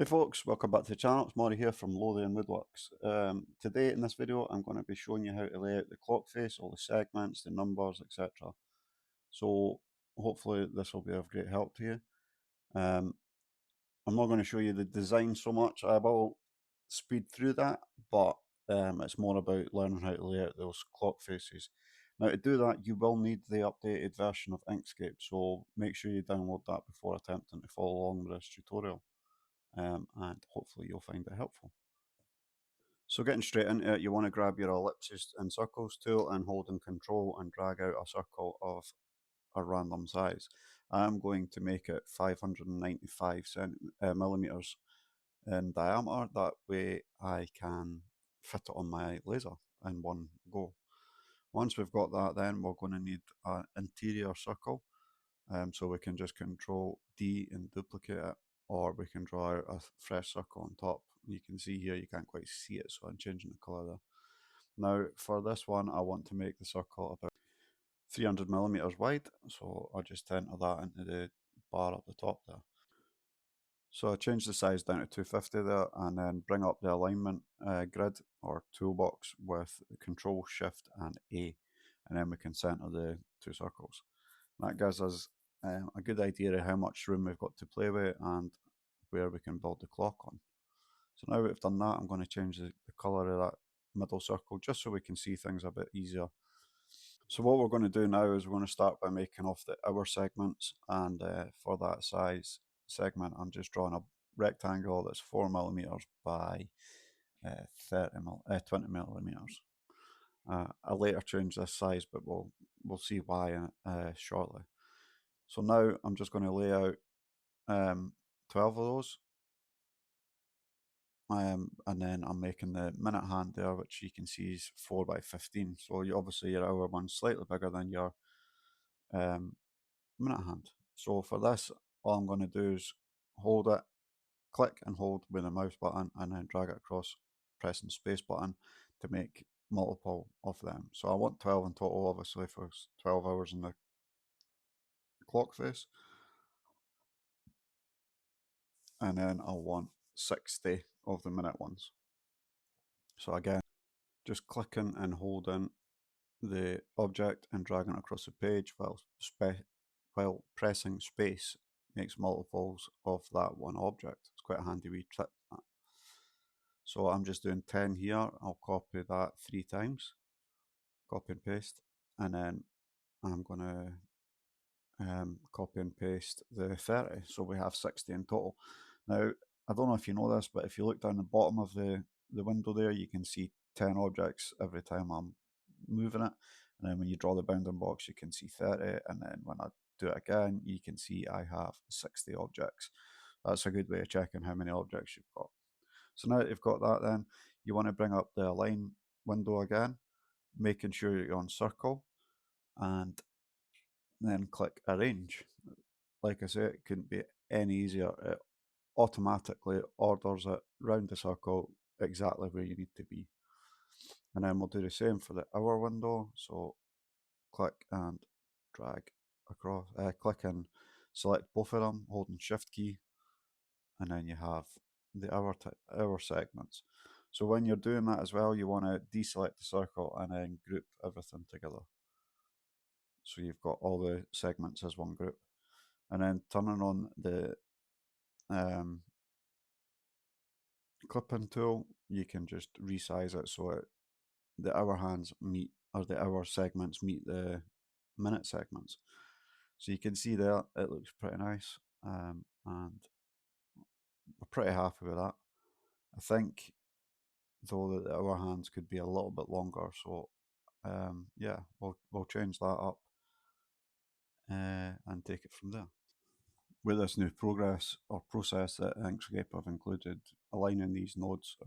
folks, welcome back to the channel. It's Mira here from Lothian Woodworks. Today in this video I'm going to be showing you how to lay out the clock face, all the segments, the numbers, etc. So hopefully this will be of great help to you. I'm not going to show you the design so much. I will speed through that, but it's more about learning how to lay out those clock faces. Now to do that you will need the updated version of Inkscape, so make sure you download that before attempting to follow along with this tutorial. And hopefully you'll find it helpful. So getting straight into it, you want to grab your ellipses and circles tool and holding control and drag out a circle of a random size. I'm going to make it 595 millimeters in diameter, that way I can fit it on my laser in one go. Once we've got that, then we're going to need an interior circle, so we can just control D and duplicate it, or we can draw out a fresh circle on top. You can see here you can't quite see it, so I'm changing the colour there. Now for this one I want to make the circle about 300 millimeters wide, so I'll just enter that into the bar up the top there. So I change the size down to 250 there, and then bring up the alignment grid or toolbox with Control Shift and A, and then we can center the two circles. That gives us a good idea of how much room we've got to play with and where we can build the clock on. So now we've done that, I'm going to change the colour of that middle circle just so we can see things a bit easier. So what we're going to do now is we're going to start by making off the hour segments, and for that size segment I'm just drawing a rectangle that's 4 millimeters by 20 millimeters. I'll later change this size, but we'll see why shortly. So now I'm just going to lay out 12 of those, and then I'm making the minute hand there, which you can see is 4 by 15. So obviously your hour one's slightly bigger than your minute hand. So for this, all I'm going to do is hold it, click and hold with the mouse button, and then drag it across, pressing space button to make multiple of them. So I want 12 in total, obviously, for 12 hours in the clock face. And then I'll want 60 of the minute ones. So again, just clicking and holding the object and dragging it across the page while pressing space makes multiples of that one object. It's quite a handy wee trick, that. So I'm just doing 10 here. I'll copy that 3 times, copy and paste, and then I'm going to copy and paste the 30, so we have 60 in total. Now I don't know if you know this, but if you look down the bottom of the window there, you can see 10 objects every time I'm moving it, and then when you draw the bounding box you can see 30, and then when I do it again you can see I have 60 objects. That's a good way of checking how many objects you've got. So now that you've got that, then you want to bring up the align window again, making sure you're on circle, and then click arrange. Like I say, it couldn't be any easier. It automatically orders it round the circle exactly where you need to be. And then we'll do the same for the hour window. So click and drag across, click and select both of them, holding shift key, and then you have the hour segments. So when you're doing that as well, you want to deselect the circle and then group everything together, so you've got all the segments as one group. And then turning on the clipping tool, you can just resize it so the hour hands meet, or the hour segments meet the minute segments. So you can see there it looks pretty nice, and we're pretty happy with that. I think though that the hour hands could be a little bit longer, so yeah, we'll change that up and take it from there. With this new process that Inkscape have included, aligning these nodes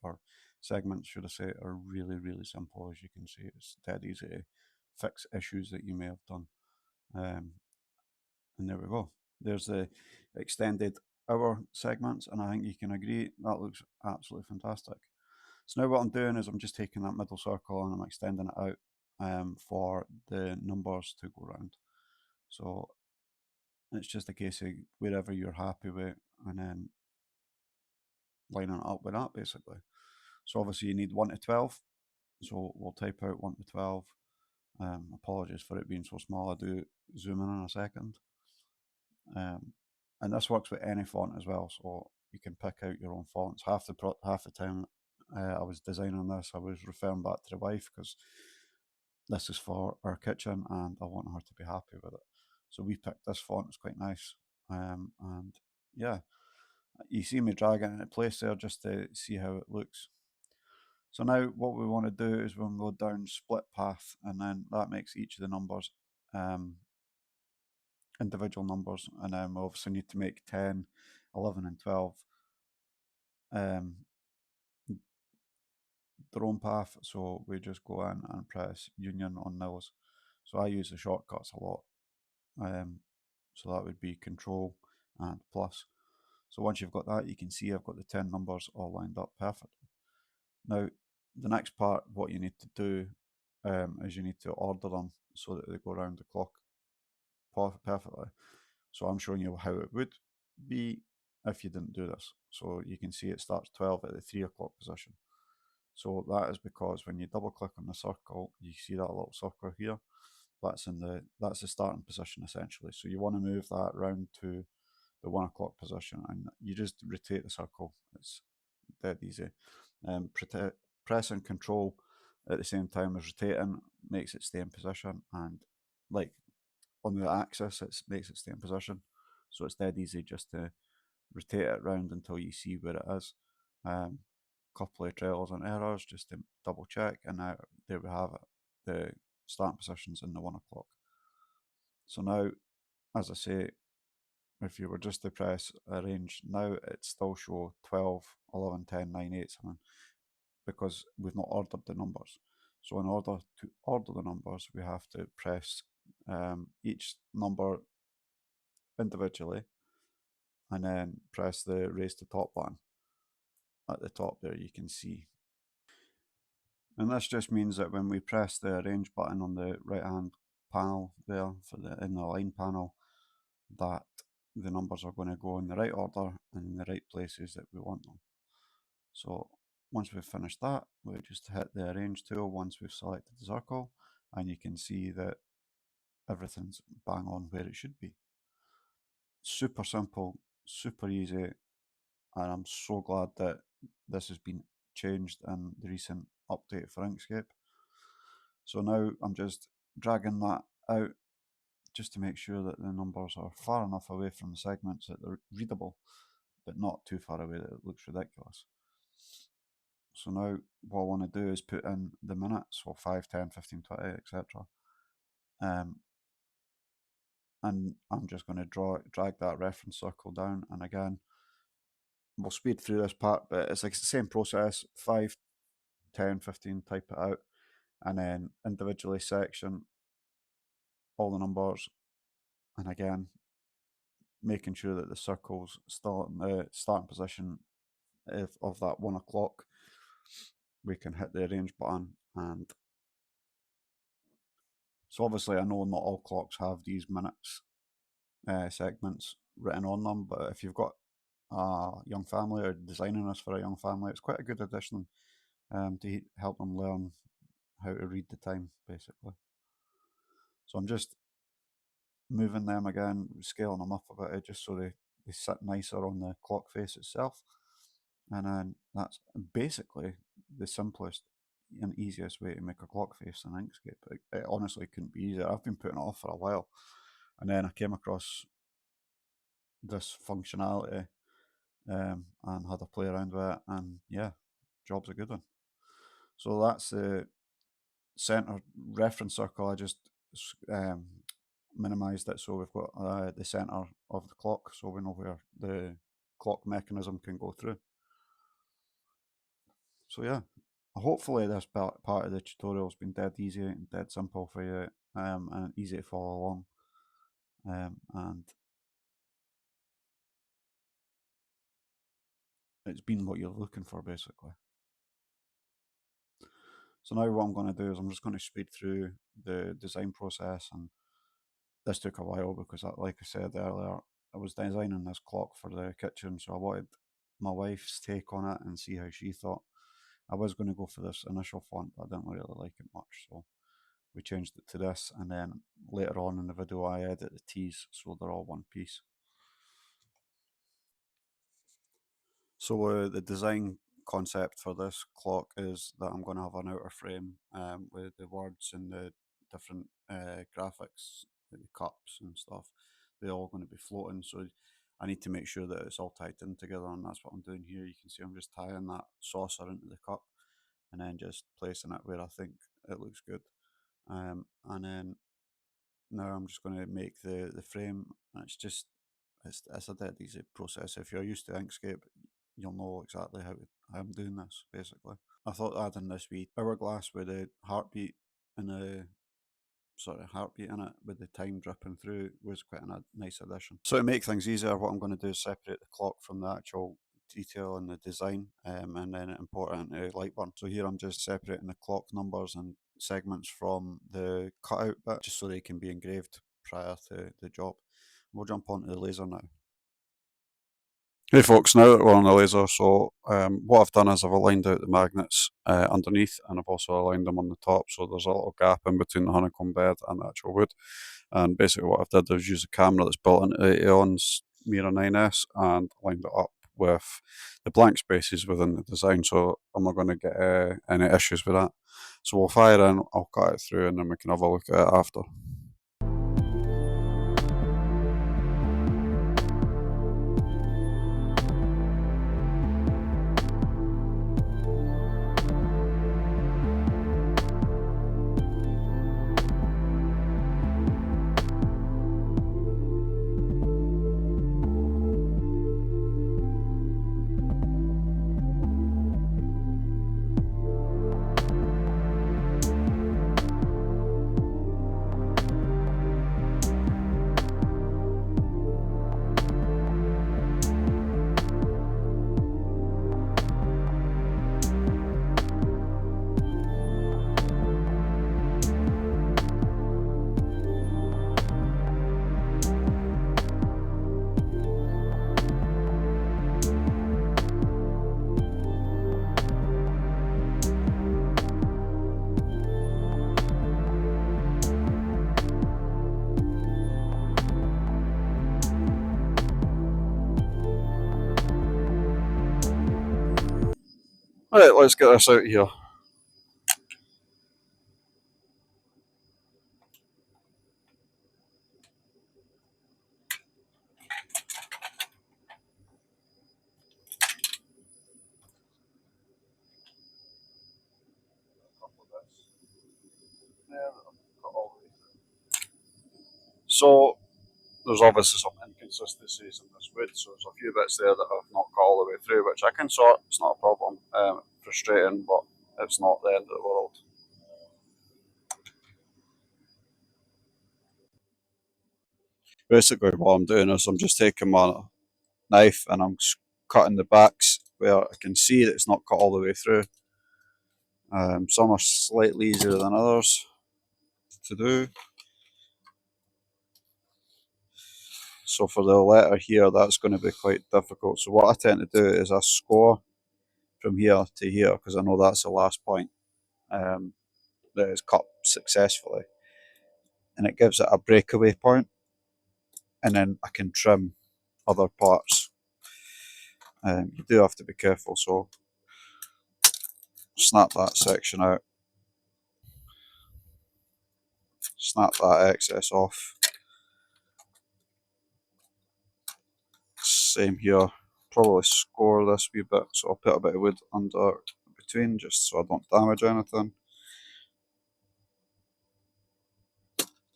or segments, should I say, are really simple. As you can see, it's dead easy to fix issues that you may have done. And there we go. There's the extended hour segments, and I think you can agree that looks absolutely fantastic. So now what I'm doing is I'm just taking that middle circle and I'm extending it out for the numbers to go around. So it's just a case of wherever you're happy with, and then lining it up with that basically. So obviously you need 1 to 12. So we'll type out 1 to 12. Apologies for it being so small. I do zoom in a second. And this works with any font as well, so you can pick out your own fonts. Half the time I was designing this, I was referring back to the wife because this is for our kitchen and I want her to be happy with it. So we picked this font, it's quite nice. And yeah, you see me dragging it into place there just to see how it looks. So now what we want to do is we'll go down split path, and then that makes each of the numbers individual numbers, and then we obviously need to make 10, 11 and 12 um, their own path, so we just go in and press union on those. So I use the shortcuts a lot, so that would be control and plus. So once you've got that, you can see I've got the 10 numbers all lined up perfectly. Now the next part, what you need to do is you need to order them so that they go around the clock perfectly. So I'm showing you how it would be if you didn't do this. So you can see it starts 12 at the 3 o'clock position. So that is because when you double click on the circle, you see that little circle here. That's the starting position essentially. So you want to move that round to the 1 o'clock position, and you just rotate the circle. It's dead easy. Pressing control at the same time as rotating makes it stay in position, and like on the axis, it makes it stay in position. So it's dead easy just to rotate it around until you see where it is. Couple of trials and errors just to double check, and now there we have it. The starting position's in the 1 o'clock. So now, as I say, if you were just to press arrange now, it still show 12, 11, 10, 9, 8, 7, because we've not ordered the numbers. So in order to order the numbers, we have to press each number individually, and then press the raise to top button at the top there, you can see. And this just means that when we press the arrange button on the right hand panel there for in the line panel, that the numbers are going to go in the right order and in the right places that we want them. So once we've finished that, we just hit the arrange tool once we've selected the circle, and you can see that everything's bang on where it should be. Super simple, super easy, and I'm so glad that this has been changed in the recent update for Inkscape. So now I'm just dragging that out just to make sure that the numbers are far enough away from the segments that they're readable, but not too far away that it looks ridiculous. So now what I want to do is put in the minutes, so 5, 10, 15, 20, etc. And I'm just going to drag that reference circle down, and again, we'll speed through this part, but it's like the same process, 5, 10, 15, type it out, and then individually section all the numbers, and again, making sure that the circle's still in the starting position of that 1 o'clock. We can hit the arrange button, and so obviously I know not all clocks have these minutes segments written on them, but if you've got a young family or designing this for a young family, it's quite a good addition to help them learn how to read the time, basically. So I'm just moving them again, scaling them up a bit just so they sit nicer on the clock face itself. And then that's basically the simplest and easiest way to make a clock face in Inkscape. It honestly couldn't be easier. I've been putting it off for a while, and then I came across this functionality and had a play around with it, and yeah, job's a good one. So that's the center reference circle. I just minimized it so we've got the center of the clock, so we know where the clock mechanism can go through. So yeah, hopefully this part of the tutorial has been dead easy and dead simple for you, and easy to follow along, and it's been what you're looking for basically. So now what I'm going to do is I'm just going to speed through the design process, and this took a while because like I said earlier, I was designing this clock for the kitchen, so I wanted my wife's take on it and see how she thought. I was going to go for this initial font, but I didn't really like it much, so we changed it to this, and then later on in the video I edit the T's so they're all one piece. So the design concept for this clock is that I'm going to have an outer frame with the words and the different graphics, like the cups and stuff. They're all going to be floating, so I need to make sure that it's all tied in together, and that's what I'm doing here. You can see I'm just tying that saucer into the cup and then just placing it where I think it looks good. And then now I'm just going to make the frame, and it's a dead easy process. If you're used to Inkscape, you'll know exactly how I'm doing this, basically. I thought adding this wee hourglass with a heartbeat and a sort of heartbeat in it with the time dripping through was quite a nice addition. So to make things easier, what I'm going to do is separate the clock from the actual detail and the design, and then import it into Lightburn. So here I'm just separating the clock numbers and segments from the cutout bit, just so they can be engraved prior to the job. We'll jump onto the laser now. Hey folks, now that we're on the laser, so what I've done is I've aligned out the magnets underneath, and I've also aligned them on the top, so there's a little gap in between the honeycomb bed and the actual wood. And basically what I've did is use a camera that's built into Aeon's Mira 9S and lined it up with the blank spaces within the design, so I'm not going to get any issues with that. So we'll fire in, I'll cut it through, and then we can have a look at it after. Right, let's get this out here. So there's obviously some inconsistencies in this wood, so there's a few bits there that I've not got all the way through, which I can sort. It's not a problem. Frustrating, but it's not the end of the world. Basically, what I'm doing is I'm just taking my knife and I'm cutting the backs where I can see that it's not cut all the way through. Some are slightly easier than others to do. So for the letter here, that's going to be quite difficult. So what I tend to do is I score from here to here, because I know that's the last point that is cut successfully. And it gives it a breakaway point, and then I can trim other parts. You do have to be careful, so snap that section out, snap that excess off. Same here, probably score this wee bit, so I'll put a bit of wood under between just so I don't damage anything.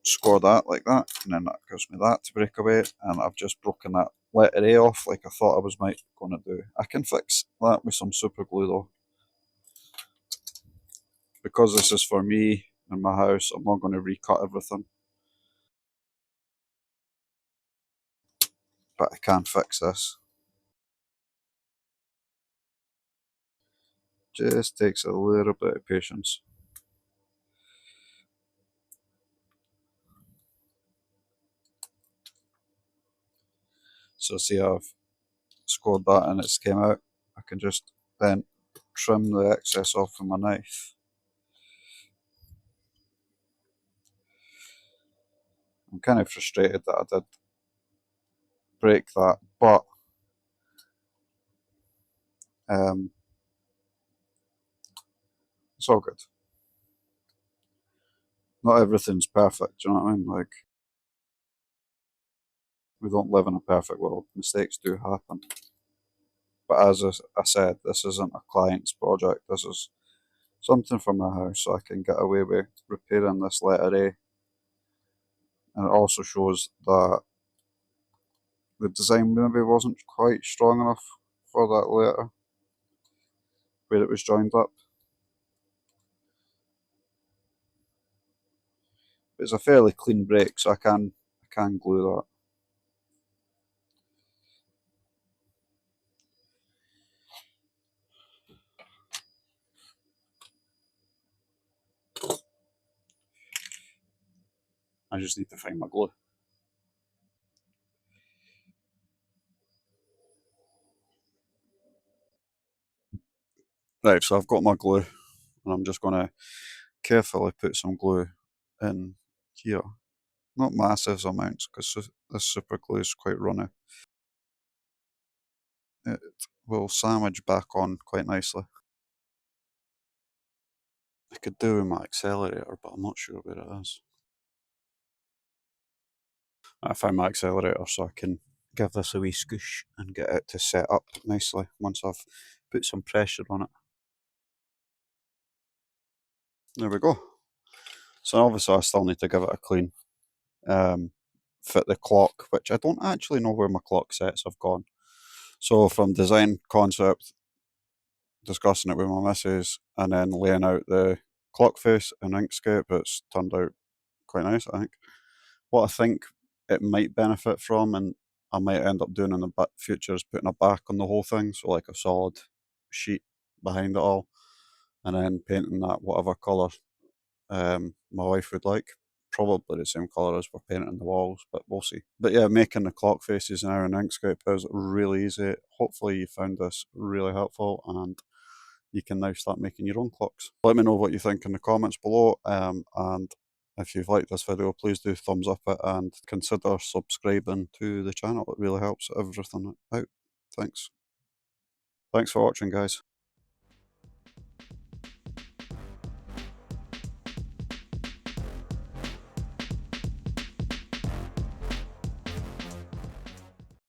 Score that like that, and then that gives me that to break away, and I've just broken that letter A off like I thought I was going to do. I can fix that with some super glue though. Because this is for me in my house, I'm not going to recut everything. But I can fix this. Just takes a little bit of patience. So see, I've scored that and it's came out, I can just then trim the excess off with my knife. I'm kind of frustrated that I did break that, but it's all good. Not everything's perfect, do you know what I mean? Like, we don't live in a perfect world. Mistakes do happen. But as I said, this isn't a client's project. This is something for my house, so I can get away with repairing this letter A. And it also shows that the design maybe wasn't quite strong enough for that letter where it was joined up. But it's a fairly clean break, so I can glue that. I just need to find my glue. Right, so I've got my glue, and I'm just going to carefully put some glue in here. Not massive amounts, because this super glue is quite runny. It will sandwich back on quite nicely. I could do with my accelerator, but I'm not sure where it is. I found my accelerator, so I can give this a wee scoosh and get it to set up nicely once I've put some pressure on it. There we go. So obviously I still need to give it a clean. Fit the clock, which I don't actually know where my clock sets have gone. So from design concept, discussing it with my missus, and then laying out the clock face in Inkscape, it's turned out quite nice, I think. What I think it might benefit from, and I might end up doing in the future, is putting a back on the whole thing, so like a solid sheet behind it all, and then painting that whatever colour my wife would like. Probably the same colour as we're painting the walls, but we'll see. But yeah, making the clock faces now in Inkscape is really easy. Hopefully you found this really helpful and you can now start making your own clocks. Let me know what you think in the comments below, and if you've liked this video, please do thumbs up it and consider subscribing to the channel. It really helps everything out. Thanks. Thanks for watching, guys.